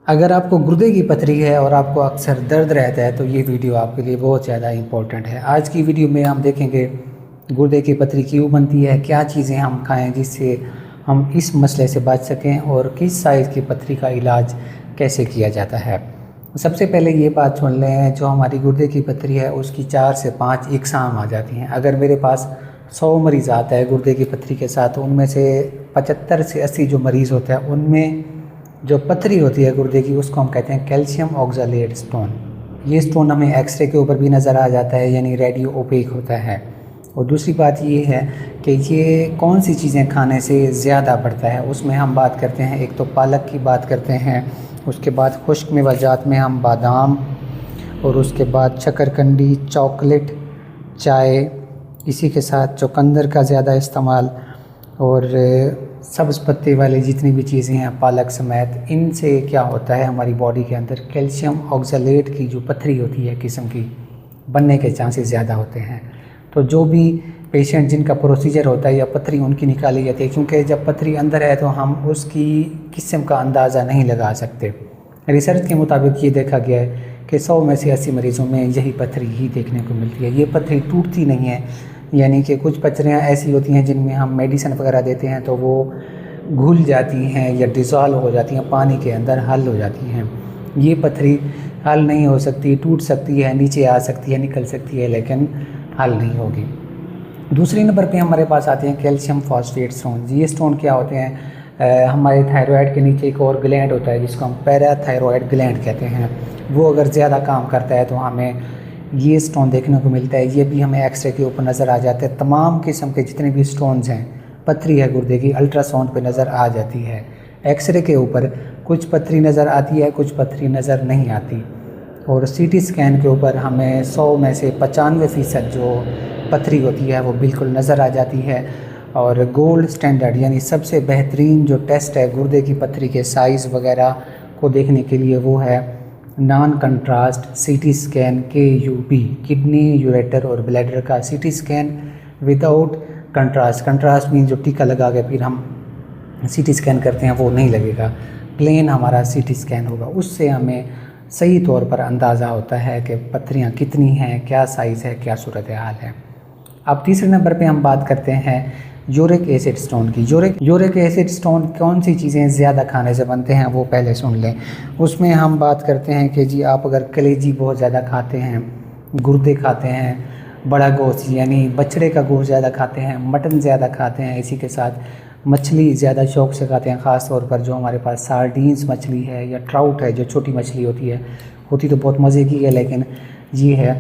अगर आपको गुर्दे की पथरी है और आपको अक्सर दर्द रहता है तो ये वीडियो आपके लिए बहुत ज़्यादा इम्पोर्टेंट है। आज की वीडियो में हम देखेंगे गुर्दे की पथरी क्यों बनती है, क्या चीज़ें हम खाएं जिससे हम इस मसले से बच सकें और किस साइज़ की पथरी का इलाज कैसे किया जाता है। सबसे पहले ये बात सुन लें, जो हमारी गुर्दे की पथरी है उसकी 4 से 5 इकसाम आ जाती हैं। अगर मेरे पास 100 मरीज़ आता है गुर्दे की पथरी के साथ, तो उनमें से 75 से 80 जो मरीज़ होता है उनमें जो पथरी होती है गुर्दे की उसको हम कहते हैं कैल्शियम ऑक्सलेट स्टोन। ये स्टोन हमें एक्सरे के ऊपर भी नज़र आ जाता है, यानी रेडियो ओपेक होता है। और दूसरी बात ये है कि ये कौन सी चीज़ें खाने से ज़्यादा बढ़ता है, उसमें हम बात करते हैं। एक तो पालक की बात करते हैं, उसके बाद खुश्क मेवाजात में हम बादाम, और उसके बाद शकरकंदी, चॉकलेट, चाय, इसी के साथ चुकंदर का ज़्यादा इस्तेमाल, और सब्ज़ पत्ते वाली जितनी भी चीज़ें हैं पालक समेत, इनसे क्या होता है हमारी बॉडी के अंदर कैल्शियम ऑक्सलेट की जो पथरी होती है किस्म की बनने के चांसेस ज़्यादा होते हैं। तो जो भी पेशेंट जिनका प्रोसीजर होता है या पथरी उनकी निकाली जाती है, क्योंकि जब पथरी अंदर है तो हम उसकी किस्म का अंदाज़ा नहीं लगा सकते। रिसर्च के मुताबिक ये देखा गया है कि 100 में से 80 मरीज़ों में यही पथरी ही देखने को मिलती है। ये पथरी टूटती नहीं है, यानी कि कुछ पथरियाँ ऐसी होती हैं जिनमें हम मेडिसिन वगैरह देते हैं तो वो घुल जाती हैं या डिज़ोल्व हो जाती हैं, पानी के अंदर हल हो जाती हैं। ये पथरी हल नहीं हो सकती, टूट सकती है, नीचे आ सकती है, निकल सकती है, लेकिन हल नहीं होगी। दूसरे नंबर पे हमारे पास आते हैं कैल्शियम फॉस्फेट स्टोन। ये स्टोन क्या होते हैं, हमारे थायराइड के नीचे एक और ग्लैंड होता है जिसको हम पैराथायरॉयड ग्लैंड कहते हैं। वो अगर ज़्यादा काम करता है तो हमें ये स्टोन देखने को मिलता है। ये भी हमें एक्सरे के ऊपर नज़र आ जाते हैं। तमाम किस्म के जितने भी स्टोन्स हैं, पथरी है गुर्दे की, अल्ट्रासाउंड पे नज़र आ जाती है। एक्सरे के ऊपर कुछ पथरी नज़र आती है, कुछ पथरी नज़र नहीं आती। और सीटी स्कैन के ऊपर हमें 100 में से 95% जो पथरी होती है वो बिल्कुल नज़र आ जाती है। और गोल्ड स्टैंडर्ड यानी सबसे बेहतरीन जो टेस्ट है गुर्दे की पथरी के साइज़ वगैरह को देखने के लिए वो है non contrast CT scan KUB, kidney, ureter और ब्लैडर का CT scan without contrast. Contrast mean जो टीका लगा के फिर हम सीटी स्कैन करते हैं वो नहीं लगेगा, प्लेन हमारा सीटी स्कैन होगा। उससे हमें सही तौर पर अंदाज़ा होता है कि पथरियाँ कितनी हैं, क्या साइज़ है, क्या सूरत हाल है। अब तीसरे नंबर पे हम बात करते हैं यूरिक एसिड स्टोन की। यूरिक एसिड स्टोन कौन सी चीज़ें ज़्यादा खाने से बनते हैं वो पहले सुन लें। उसमें हम बात करते हैं कि जी आप अगर कलेजी बहुत ज़्यादा खाते हैं, गुर्दे खाते हैं, बड़ा गोश्त यानी बछड़े का गोश्त ज़्यादा खाते हैं, मटन ज़्यादा खाते हैं, इसी के साथ मछली ज़्यादा शौक़ से खाते हैं, ख़ास तौर पर जो हमारे पास सार्डीन्स मछली है या ट्राउट है, जो छोटी मछली होती तो बहुत मज़े की है, लेकिन ये है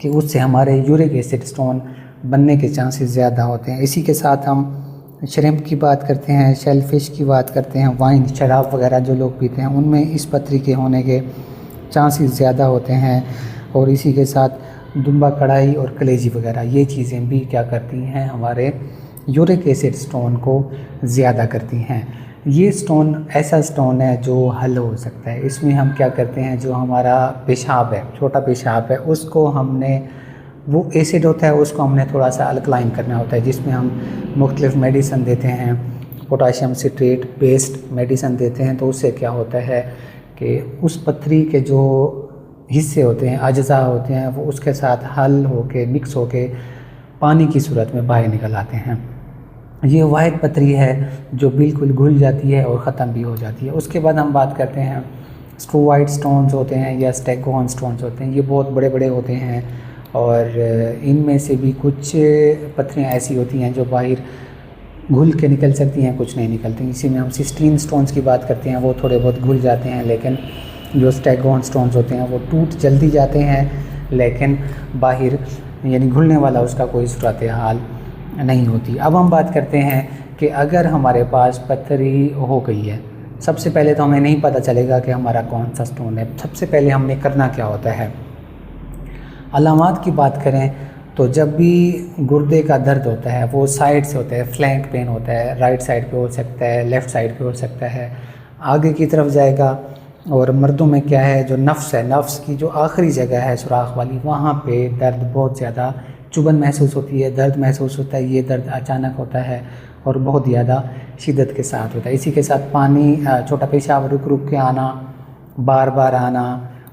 कि उससे हमारे यूरिक एसिड स्टोन बनने के चांसेस ज़्यादा होते हैं। इसी के साथ हम श्रिम्प की बात करते हैं, शेलफिश की बात करते हैं, वाइन, शराब वगैरह जो लोग पीते हैं उनमें इस पथरी के होने के चांसेस ज़्यादा होते हैं। और इसी के साथ दुम्बा कढ़ाई और कलेजी वगैरह ये चीज़ें भी क्या करती हैं, हमारे यूरिक एसिड स्टोन को ज़्यादा करती हैं। ये स्टोन ऐसा स्टोन है जो हल हो सकता है। इसमें हम क्या करते हैं, जो हमारा पेशाब है, छोटा पेशाब है, उसको हमने, वो एसिड होता है उसको हमने थोड़ा सा अल्कलाइन करना होता है, जिसमें हम मुख्तलिफ मेडिसन देते हैं, पोटाशियम सिट्रेट बेस्ड मेडिसन देते हैं। तो उससे क्या होता है कि उस पथरी के जो हिस्से होते हैं, अज्जा होते हैं, वो उसके साथ हल होके मिक्स होके पानी की सूरत में बाहर निकल आते हैं। ये वाहिद पथरी है जो बिल्कुल घुल जाती है और ख़त्म भी हो जाती है। उसके बाद हम बात करते हैं स्ट्रोवाइड स्टोन्स होते हैं या स्टेगोन स्टोन्स होते हैं। ये बहुत बड़े बड़े होते हैं और इनमें से भी कुछ पथरियाँ ऐसी होती हैं जो बाहर घुल के निकल सकती हैं, कुछ नहीं निकलती। इसी में हम सिस्टीन स्टोन्स की बात करते हैं, वो थोड़े बहुत घुल जाते हैं, लेकिन जो स्टेगोन स्टोन्स होते हैं वो टूट जल्दी जाते हैं, लेकिन बाहर यानी घुलने वाला उसका कोई सूरत हाल नहीं होती। अब हम बात करते हैं कि अगर हमारे पास पथरी हो गई है, सबसे पहले तो हमें नहीं पता चलेगा कि हमारा कौन सा स्टोन है। सबसे पहले हमने करना क्या होता है, अलामात की बात करें तो जब भी गुर्दे का दर्द होता है वो साइड से होता है, फ्लैंक पेन होता है, राइट साइड पे हो सकता है, लेफ़्ट साइड पे हो सकता है, आगे की तरफ जाएगा। और मर्दों में क्या है, जो नफ्स है, नफ्स की जो आखिरी जगह है सुराख वाली, वहाँ पे दर्द बहुत ज़्यादा चुभन महसूस होती है, दर्द महसूस होता है। ये दर्द अचानक होता है और बहुत ज़्यादा शिद्दत के साथ होता है। इसी के साथ पानी छोटा पेशाब रुक रुक के आना, बार बार आना,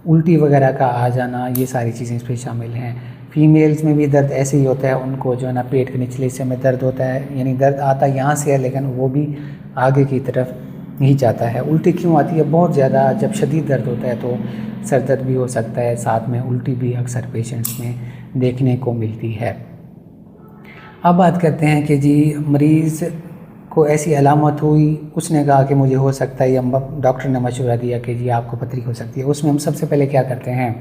उल्टी वगैरह का आ जाना, ये सारी चीज़ें इसमें शामिल हैं। फीमेल्स में भी दर्द ऐसे ही होता है, उनको जो है ना पेट के निचले हिस्से में दर्द होता है, यानी दर्द आता यहाँ से है लेकिन वो भी आगे की तरफ ही जाता है। उल्टी क्यों आती है? बहुत ज़्यादा जब शदीद दर्द होता है तो सर दर्द भी हो सकता है, साथ में उल्टी भी अक्सर पेशेंट्स में देखने को मिलती है। अब बात करते हैं कि जी मरीज़ को ऐसी अलामत हुई, उसने कहा कि मुझे हो सकता है, या डॉक्टर ने मशवरा दिया कि जी आपको पथरी हो सकती है। उसमें हम सबसे पहले क्या करते हैं,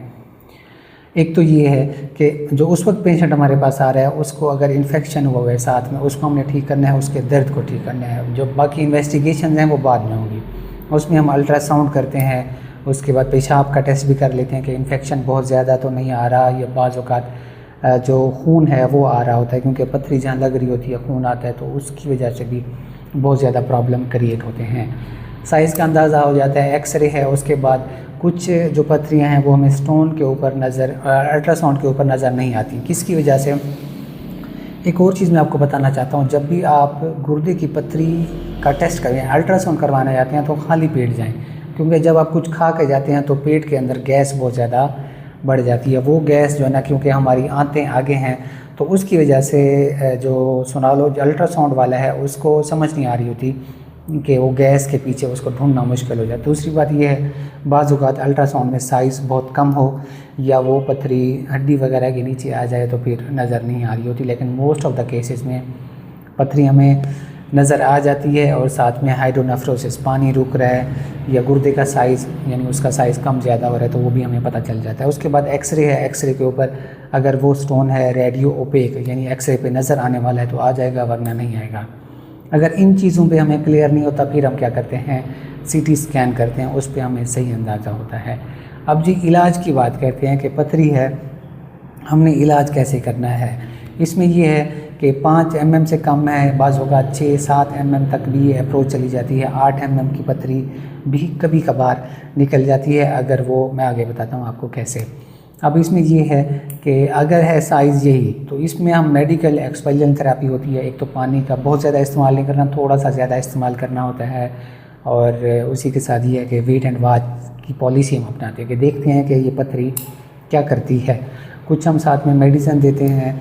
एक तो ये है कि जो उस वक्त पेशेंट हमारे पास आ रहा है उसको अगर इन्फेक्शन हुआ है साथ में, उसको हमने ठीक करना है, उसके दर्द को ठीक करना है। जो बाकी इन्वेस्टिगेशन हैं वो बाद में होंगी, उसमें हम अल्ट्रासाउंड करते हैं, उसके बाद पेशाब का टेस्ट भी कर लेते हैं कि इन्फेक्शन बहुत ज़्यादा तो नहीं आ रहा, या बाज़ औक़ात जो खून है वो आ रहा होता है, क्योंकि पथरी जहाँ लग रही होती है खून आता है तो उसकी वजह से भी बहुत ज़्यादा प्रॉब्लम क्रिएट होते हैं। साइज़ का अंदाज़ा हो जाता है, एक्सरे है, उसके बाद कुछ जो पथरियाँ हैं वो हमें स्टोन के ऊपर अल्ट्रासाउंड के ऊपर नज़र नहीं आती। किसकी वजह से? एक और चीज़ मैं आपको बताना चाहता हूँ, जब भी आप गुर्दे की पथरी का टेस्ट करें, अल्ट्रासाउंड करवाने जाते हैं तो खाली पेट जाएं, क्योंकि जब आप कुछ खा के जाते हैं तो पेट के अंदर गैस बहुत ज़्यादा बढ़ जाती है। वो गैस जो है ना, क्योंकि हमारी आंतें आगे हैं तो उसकी वजह से जो अल्ट्रासाउंड वाला है उसको समझ नहीं आ रही होती कि वो गैस के पीछे उसको ढूंढना मुश्किल हो जाता है। दूसरी बात ये है, बाज़ औक़ात अल्ट्रासाउंड में साइज़ बहुत कम हो या वो पथरी हड्डी वगैरह के नीचे आ जाए तो फिर नज़र नहीं आ रही होती, लेकिन मोस्ट ऑफ़ द केसेस में पथरी हमें नज़र आ जाती है। और साथ में हाइड्रोनेफ्रोसिस, पानी रुक रहा है या गुर्दे का साइज़ यानी उसका साइज़ कम ज़्यादा हो रहा है तो वो भी हमें पता चल जाता है। उसके बाद एक्सरे है, एक्सरे के ऊपर अगर वो स्टोन है रेडियो ओपेक यानी एक्सरे पे नज़र आने वाला है तो आ जाएगा, वरना नहीं आएगा। अगर इन चीज़ों पे हमें क्लियर नहीं होता फिर हम क्या करते हैं, सीटी स्कैन करते हैं, उस पे हमें सही अंदाज़ा होता है। अब जी इलाज की बात करते हैं कि पथरी है, हमने इलाज कैसे करना है। इसमें ये है कि 5 mm से कम है, बाज़ औक़ात 6-7 mm तक भी ये अप्रोच चली जाती है। 8 mm की पथरी भी कभी कभार निकल जाती है, अगर वो मैं आगे बताता हूँ आपको कैसे। अब इसमें ये है कि अगर है साइज़ यही तो इसमें हम मेडिकल एक्सपेलियन थेरेपी होती है। एक तो पानी का बहुत ज़्यादा इस्तेमाल नहीं करना, थोड़ा सा ज़्यादा इस्तेमाल करना होता है, और उसी के साथ ये है कि वेट एंड वॉच की पॉलिसी हम अपनाते हैं कि देखते हैं कि ये पथरी क्या करती है। कुछ हम साथ में मेडिसिन देते हैं,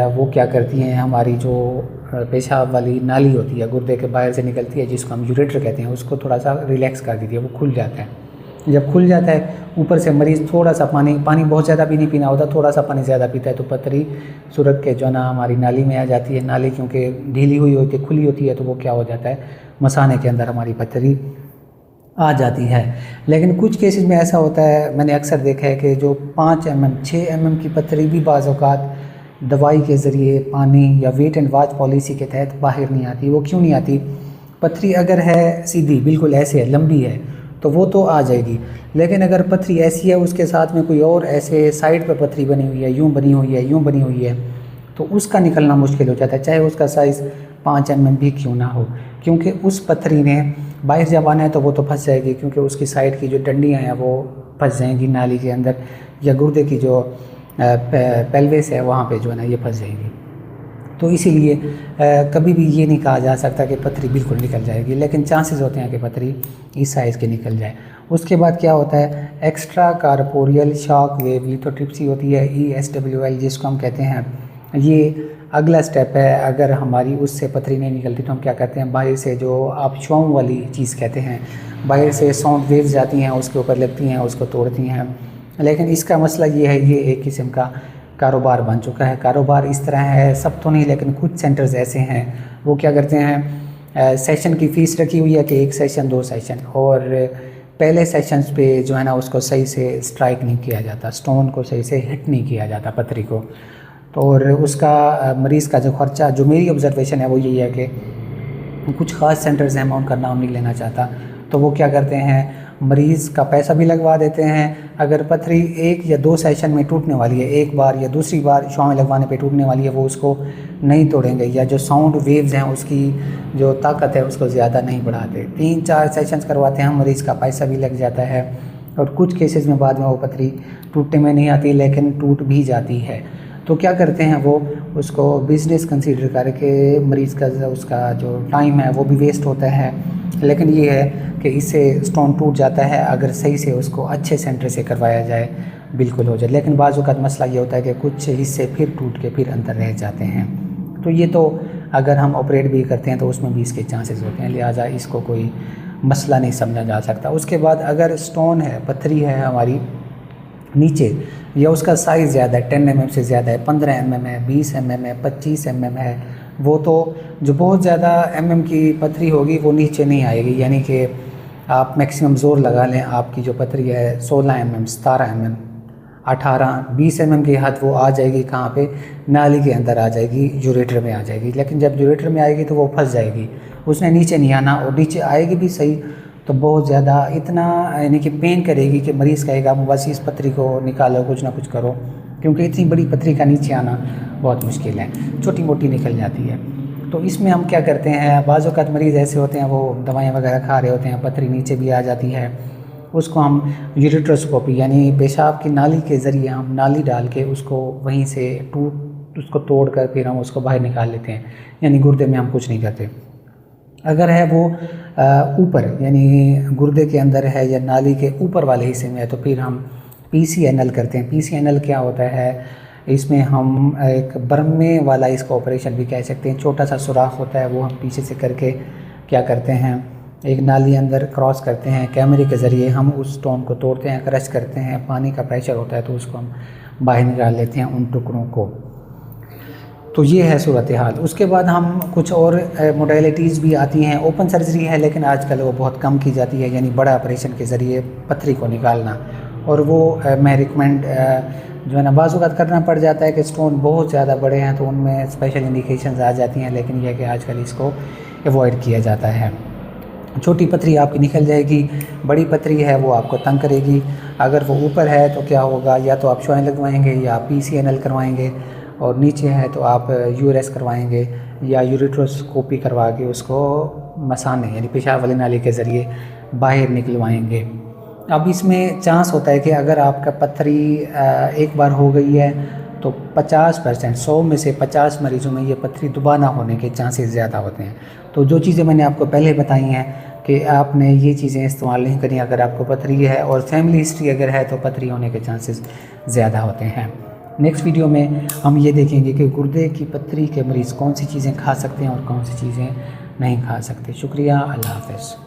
वो क्या करती हैं, हमारी जो पेशाब वाली नाली होती है गुर्दे के बाहर से निकलती है जिसको हम यूरेटर कहते हैं, उसको थोड़ा सा रिलैक्स कर देती है, वो खुल जाता है। जब खुल जाता है ऊपर से मरीज़ थोड़ा सा पानी बहुत ज़्यादा भी नहीं पीना होता, थोड़ा सा पानी ज़्यादा पीता है तो पथरी सुरख के जो ना हमारी नाली में आ जाती है। नाली क्योंकि ढीली हुई होती है, खुली होती है, तो वो क्या हो जाता है, मसाने के अंदर हमारी पथरी आ जाती है। लेकिन कुछ केसेस में ऐसा होता है, मैंने अक्सर देखा है कि जो 5 mm 6 mm की पथरी भी बाज़ औक़ात दवाई के ज़रिए, पानी या वेट एंड वॉच पॉलिसी के तहत बाहर नहीं आती। वो क्यों नहीं आती? पथरी अगर है सीधी बिल्कुल ऐसे है, लंबी है, तो वो तो आ जाएगी, लेकिन अगर पथरी ऐसी है उसके साथ में कोई और ऐसे साइड पर पथरी बनी हुई है, यूँ बनी हुई है, यूँ बनी हुई है, तो उसका निकलना मुश्किल हो जाता है, चाहे उसका साइज़ 5 mm भी क्यों ना हो, क्योंकि उस पथरी ने बाहर जब आना है तो वो तो फंस जाएगी, क्योंकि उसकी साइड की जो डंडियाँ हैं वो फंस जाएंगी नाली के अंदर, या गुर्दे की जो पेल्विस है वहाँ पे जो है ना ये फंस जाएगी। तो इसीलिए कभी भी ये नहीं कहा जा सकता कि पथरी बिल्कुल निकल जाएगी, लेकिन चांसेस होते हैं कि पथरी इस साइज़ की निकल जाए। उसके बाद क्या होता है, extra corporeal shock wave lithotripsy होती है, ESWL जिसको हम कहते हैं। ये अगला स्टेप है। अगर हमारी उससे पथरी नहीं निकलती तो हम क्या करते हैं, बाहर से जो आप श्वाउं वाली चीज़ कहते हैं, बाहर से साउंड वेव्स जाती हैं, उसके ऊपर लगती हैं, उसको तोड़ती हैं। लेकिन इसका मसला ये है, ये एक किस्म का कारोबार बन चुका है। कारोबार इस तरह है, सब तो नहीं, लेकिन कुछ सेंटर्स ऐसे हैं वो क्या करते हैं, सेशन की फ़ीस रखी हुई है कि 1 सेशन 2 सेशन, और पहले सेशंस पे जो है ना उसको सही से स्ट्राइक नहीं किया जाता, स्टोन को सही से हिट नहीं किया जाता पथरी को। तो और उसका मरीज़ का जो खर्चा, जो मेरी ऑब्जर्वेशन है वो यही है कि कुछ ख़ास सेंटर्स हैं, मैं उनका नाम नहीं लेना चाहता, तो वो क्या करते हैं, मरीज़ का पैसा भी लगवा देते हैं। अगर पथरी 1 या 2 सेशन में टूटने वाली है, एक बार या दूसरी बार शुआएं लगवाने पे टूटने वाली है, वो उसको नहीं तोड़ेंगे, या जो साउंड वेव्स हैं उसकी जो ताकत है उसको ज़्यादा नहीं बढ़ाते। 3-4 सेशंस करवाते हैं, मरीज़ का पैसा भी लग जाता है, और कुछ केसेस में बाद में वो पथरी टूटने में नहीं आती लेकिन टूट भी जाती है। तो क्या करते हैं वो उसको बिज़नेस कंसीडर करके मरीज़ का उसका जो टाइम है वो भी वेस्ट होता है। लेकिन ये है कि इससे स्टोन टूट जाता है अगर सही से उसको अच्छे सेंटर से करवाया जाए, बिल्कुल हो जाए। लेकिन बाज़ वक़्त मसला ये होता है कि कुछ हिस्से फिर टूट के फिर अंदर रह जाते हैं। तो ये तो अगर हम ऑपरेट भी करते हैं तो उसमें भी इसके चांसेस होते हैं, लिहाजा इसको कोई मसला नहीं समझा जा सकता। उसके बाद अगर स्टोन है, पत्थरी है हमारी नीचे, या उसका साइज़ ज़्यादा है, 10 mm से ज़्यादा है, 15 mm है, 20 mm है, 25 mm है, वो तो जो बहुत ज़्यादा की पत्थरी होगी वो नीचे नहीं आएगी। यानी कि आप मैक्सिमम ज़ोर लगा लें, आपकी जो पत्थरी है 16 mm, 17 mm, 18, 20 mm की हद वो आ जाएगी कहाँ पे, नाली के अंदर आ जाएगी, यूरेटर में आ जाएगी। लेकिन जब यूरेटर में आएगी तो वो फंस जाएगी, उसने नीचे नहीं आना, और नीचे आएगी भी सही तो बहुत ज़्यादा इतना यानी कि पेन करेगी कि मरीज़ कहेगा बस इस पत्थरी को निकालो, कुछ ना कुछ करो, क्योंकि इतनी बड़ी पत्थरी का नीचे आना बहुत मुश्किल है, छोटी मोटी निकल जाती है। तो इसमें हम क्या करते हैं, बाज़ वक़्त मरीज़ ऐसे होते हैं वो दवाइयाँ वगैरह खा रहे होते हैं, पत्थरी नीचे भी आ जाती है, उसको हम यूरेट्रोस्कोपी यानी पेशाब की नाली के ज़रिए हम नाली डाल के उसको वहीं से उसको तोड़ कर फिर हम उसको बाहर निकाल लेते हैं, यानी गुर्दे में हम कुछ नहीं करते। अगर है वो ऊपर यानी गुर्दे के अंदर है या नाली के ऊपर वाले हिस्से में है तो फिर हम PCNL करते हैं। PCNL क्या होता है, इसमें हम एक बर्मे वाला इसको ऑपरेशन भी कह सकते हैं, छोटा सा सुराख होता है वो हम पीछे से करके क्या करते हैं, एक नाली अंदर क्रॉस करते हैं, कैमरे के ज़रिए हम उस स्टोन को तोड़ते हैं, क्रश करते हैं, पानी का प्रेशर होता है तो उसको हम बाहर निकाल लेते हैं उन टुकड़ों को। तो ये है सूरत हाल। उसके बाद हम कुछ और मोडेलिटीज़ भी आती हैं, ओपन सर्जरी है लेकिन आजकल वो बहुत कम की जाती है, यानी बड़ा ऑपरेशन के ज़रिए पत्थरी को निकालना, और वो मैं रिकमेंड जो है ना बाज़ वक़्त करना पड़ जाता है कि स्टोन बहुत ज़्यादा बड़े हैं तो उनमें स्पेशल इंडिकेशंस आ जाती हैं, लेकिन यह कि आजकल इसको अवॉइड किया जाता है। छोटी पत्थरी आपकी निकल जाएगी, बड़ी पत्थरी है वो आपको तंग करेगी। अगर वो ऊपर है तो क्या होगा, या तो आप शुआएं लगवाएंगे या PCNL करवाएंगे, और नीचे है तो आप URS करवाएंगे या यूरेट्रोस्कोपी करवा के उसको मसाने यानी पेशाब वाली नाली के ज़रिए बाहर निकलवाएंगे। अब इसमें चांस होता है कि अगर आपका पत्थरी एक बार हो गई है तो 50%, 100 में से 50 मरीज़ों में ये पत्थरी दोबारा होने के चांसेस ज़्यादा होते हैं। तो जो चीज़ें मैंने आपको पहले बताई हैं कि आपने ये चीज़ें इस्तेमाल नहीं करी अगर आपको पत्थरी है, और फैमिली हिस्ट्री अगर है तो पत्थरी होने के चांसेस ज़्यादा होते हैं। नेक्स्ट वीडियो में हम ये देखेंगे कि गुर्दे की पत्थरी के मरीज़ कौन सी चीज़ें खा सकते हैं और कौन सी चीज़ें नहीं खा सकते। शुक्रिया, अल्लाह हाफ़िज़।